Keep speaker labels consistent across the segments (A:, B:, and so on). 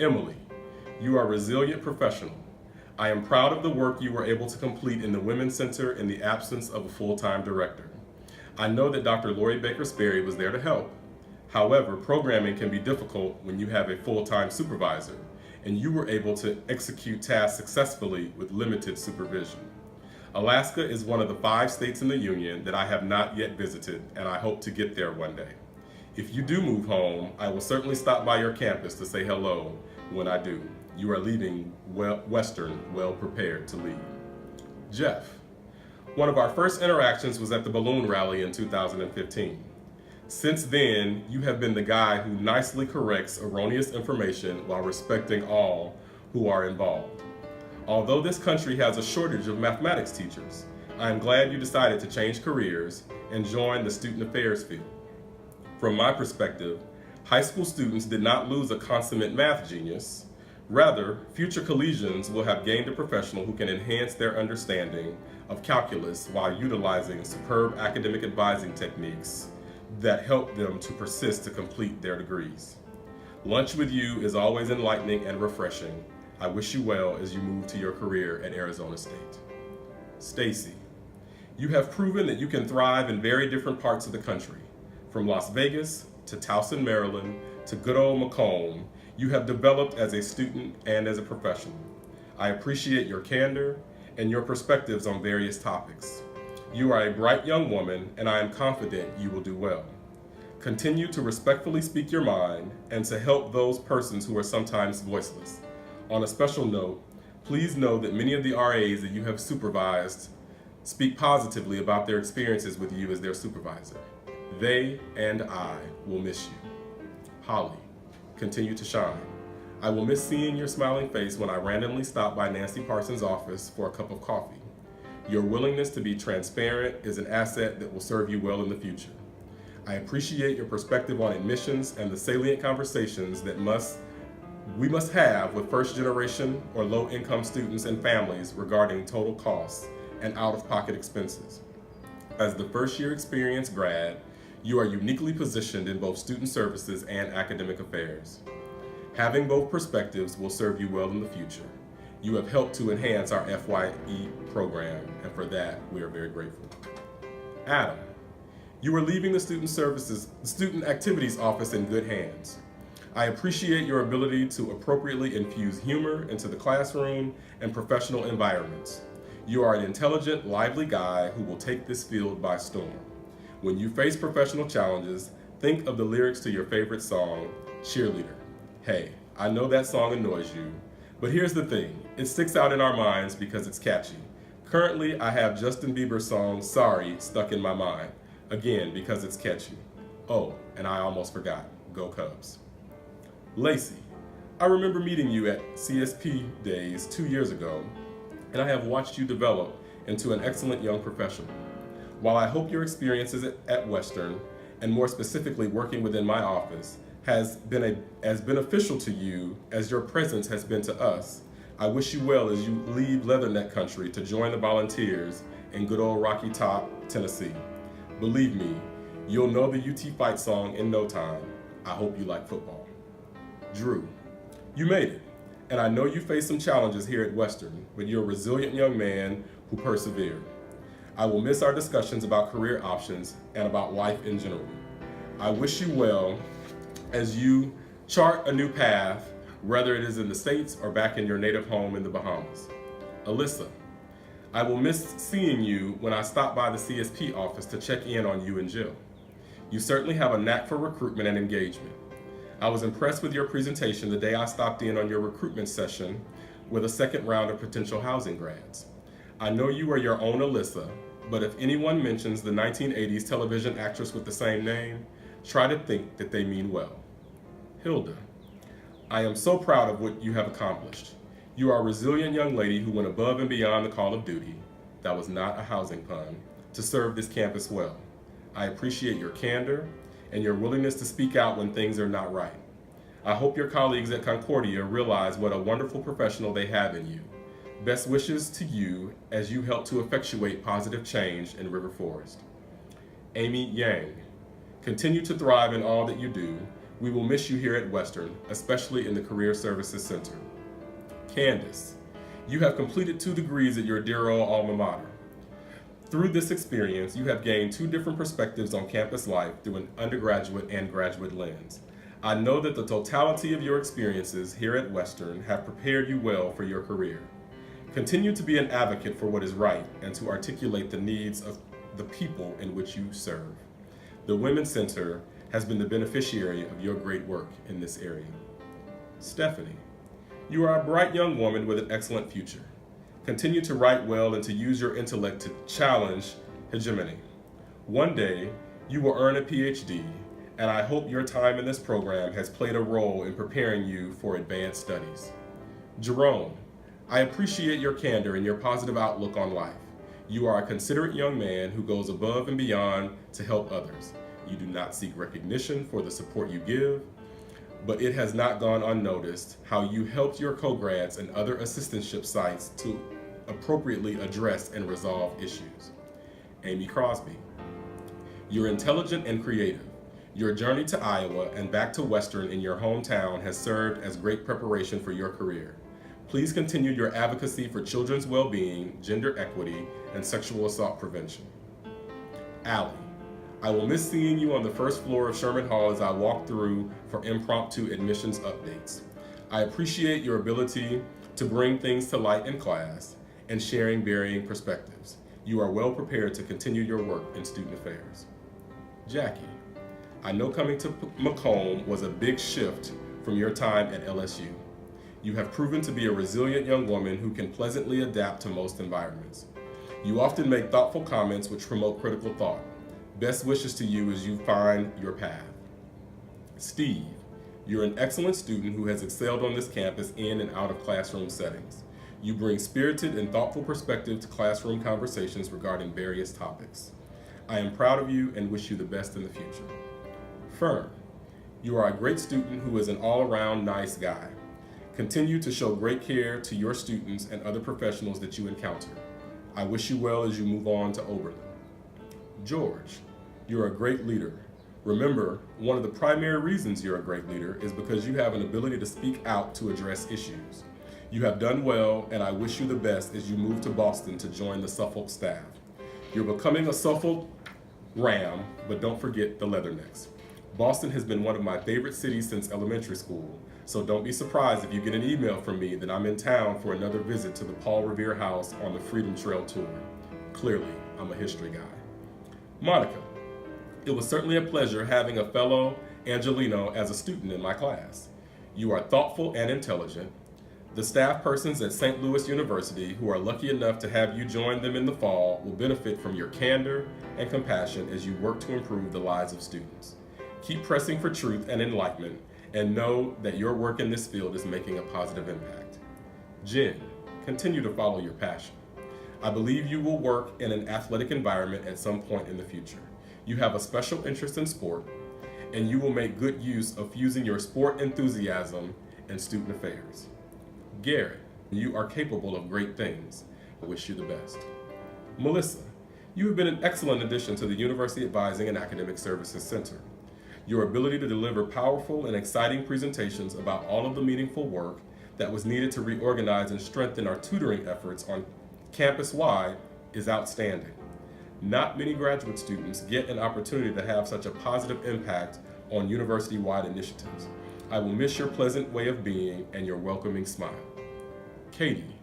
A: Emily, you are a resilient professional. I am proud of the work you were able to complete in the Women's Center in the absence of a full-time director. I know that Dr. Lori Baker Sperry was there to help. However, programming can be difficult when you have a full-time supervisor, and you were able to execute tasks successfully with limited supervision. Alaska is one of the 5 states in the Union that I have not yet visited, and I hope to get there one day. If you do move home, I will certainly stop by your campus to say hello when I do. You are leaving Western well prepared to lead. Jeff, one of our first interactions was at the balloon rally in 2015. Since then, you have been the guy who nicely corrects erroneous information while respecting all who are involved. Although this country has a shortage of mathematics teachers, I am glad you decided to change careers and join the student affairs field. From my perspective, high school students did not lose a consummate math genius. Rather, future collegians will have gained a professional who can enhance their understanding of calculus while utilizing superb academic advising techniques that help them to persist to complete their degrees. Lunch with you is always enlightening and refreshing. I wish you well as you move to your career at Arizona State. Stacy, you have proven that you can thrive in very different parts of the country. From Las Vegas to Towson, Maryland, to good old Macomb, you have developed as a student and as a professional. I appreciate your candor and your perspectives on various topics. You are a bright young woman, and I am confident you will do well. Continue to respectfully speak your mind and to help those persons who are sometimes voiceless. On a special note, please know that many of the RAs that you have supervised speak positively about their experiences with you as their supervisor. They and I will miss you. Holly, continue to shine. I will miss seeing your smiling face when I randomly stop by Nancy Parsons' office for a cup of coffee. Your willingness to be transparent is an asset that will serve you well in the future. I appreciate your perspective on admissions and the salient conversations that we must have with first-generation or low-income students and families regarding total costs and out-of-pocket expenses. As the first-year experienced grad, you are uniquely positioned in both student services and academic affairs. Having both perspectives will serve you well in the future. You have helped to enhance our FYE program, and for that, we are very grateful. Adam, you are leaving the Student Activities Office in good hands. I appreciate your ability to appropriately infuse humor into the classroom and professional environments. You are an intelligent, lively guy who will take this field by storm. When you face professional challenges, think of the lyrics to your favorite song, Cheerleader. Hey, I know that song annoys you, but here's the thing, it sticks out in our minds because it's catchy. Currently, I have Justin Bieber's song, Sorry, stuck in my mind, again because it's catchy. Oh, and I almost forgot, go Cubs. Lacey, I remember meeting you at CSP days 2 years ago, and I have watched you develop into an excellent young professional. While I hope your experiences at Western, and more specifically working within my office, has been as beneficial to you as your presence has been to us, I wish you well as you leave Leatherneck Country to join the volunteers in good old Rocky Top, Tennessee. Believe me, you'll know the UT fight song in no time. I hope you like football. Drew, you made it, and I know you faced some challenges here at Western, but you're a resilient young man who persevered. I will miss our discussions about career options and about life in general. I wish you well as you chart a new path, whether it is in the States or back in your native home in the Bahamas. Alyssa, I will miss seeing you when I stop by the CSP office to check in on you and Jill. You certainly have a knack for recruitment and engagement. I was impressed with your presentation the day I stopped in on your recruitment session with a second round of potential housing grads. I know you are your own Alyssa, but if anyone mentions the 1980s television actress with the same name, try to think that they mean well. Hilda, I am so proud of what you have accomplished. You are a resilient young lady who went above and beyond the call of duty, that was not a housing pun, to serve this campus well. I appreciate your candor and your willingness to speak out when things are not right. I hope your colleagues at Concordia realize what a wonderful professional they have in you. Best wishes to you as you help to effectuate positive change in River Forest. Amy Yang, continue to thrive in all that you do. We will miss you here at Western, especially in the Career Services Center. Candace, you have completed 2 degrees at your dear old alma mater. Through this experience, you have gained 2 different perspectives on campus life through an undergraduate and graduate lens. I know that the totality of your experiences here at Western have prepared you well for your career. Continue to be an advocate for what is right and to articulate the needs of the people in which you serve. The Women's Center has been the beneficiary of your great work in this area. Stephanie, you are a bright young woman with an excellent future. Continue to write well and to use your intellect to challenge hegemony. One day, you will earn a PhD, and I hope your time in this program has played a role in preparing you for advanced studies. Jerome, I appreciate your candor and your positive outlook on life. You are a considerate young man who goes above and beyond to help others. You do not seek recognition for the support you give, but it has not gone unnoticed how you helped your co-grads and other assistantship sites to appropriately address and resolve issues. Amy Crosby, you're intelligent and creative. Your journey to Iowa and back to Western in your hometown has served as great preparation for your career. Please continue your advocacy for children's well-being, gender equity, and sexual assault prevention. Allie, I will miss seeing you on the first floor of Sherman Hall as I walk through for impromptu admissions updates. I appreciate your ability to bring things to light in class and sharing varying perspectives. You are well prepared to continue your work in student affairs. Jackie, I know coming to Macomb was a big shift from your time at LSU. You have proven to be a resilient young woman who can pleasantly adapt to most environments. You often make thoughtful comments which promote critical thought. Best wishes to you as you find your path. Steve, you're an excellent student who has excelled on this campus in and out of classroom settings. You bring spirited and thoughtful perspective to classroom conversations regarding various topics. I am proud of you and wish you the best in the future. Fern, you are a great student who is an all-around nice guy. Continue to show great care to your students and other professionals that you encounter. I wish you well as you move on to Oberlin. George, you're a great leader. Remember, one of the primary reasons you're a great leader is because you have an ability to speak out to address issues. You have done well, and I wish you the best as you move to Boston to join the Suffolk staff. You're becoming a Suffolk Ram, but don't forget the Leathernecks. Boston has been one of my favorite cities since elementary school, so don't be surprised if you get an email from me that I'm in town for another visit to the Paul Revere House on the Freedom Trail Tour. Clearly, I'm a history guy. Monica, it was certainly a pleasure having a fellow Angelino as a student in my class. You are thoughtful and intelligent. The staff persons at St. Louis University who are lucky enough to have you join them in the fall will benefit from your candor and compassion as you work to improve the lives of students. Keep pressing for truth and enlightenment, and know that your work in this field is making a positive impact. Jen, continue to follow your passion. I believe you will work in an athletic environment at some point in the future. You have a special interest in sport, and you will make good use of fusing your sport enthusiasm and student affairs. Garrett, you are capable of great things. I wish you the best. Melissa, you have been an excellent addition to the University Advising and Academic Services Center. Your ability to deliver powerful and exciting presentations about all of the meaningful work that was needed to reorganize and strengthen our tutoring efforts on campus-wide is outstanding. Not many graduate students get an opportunity to have such a positive impact on university-wide initiatives. I will miss your pleasant way of being and your welcoming smile. Katie,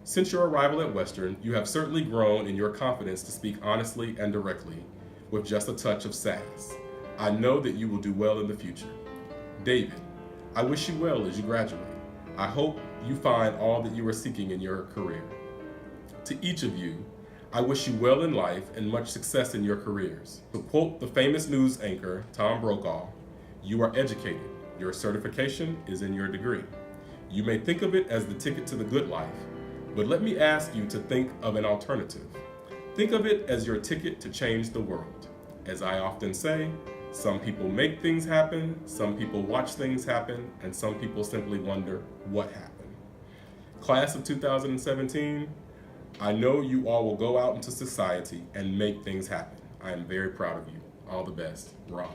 A: since your arrival at Western, you have certainly grown in your confidence to speak honestly and directly with just a touch of sass. I know that you will do well in the future. David, I wish you well as you graduate. I hope you find all that you are seeking in your career. To each of you, I wish you well in life and much success in your careers. To quote the famous news anchor, Tom Brokaw, you are educated. Your certification is in your degree. You may think of it as the ticket to the good life, but let me ask you to think of an alternative. Think of it as your ticket to change the world. As I often say, some people make things happen, some people watch things happen, and some people simply wonder what happened. Class of 2017, I know you all will go out into society and make things happen. I am very proud of you. All the best, Ron.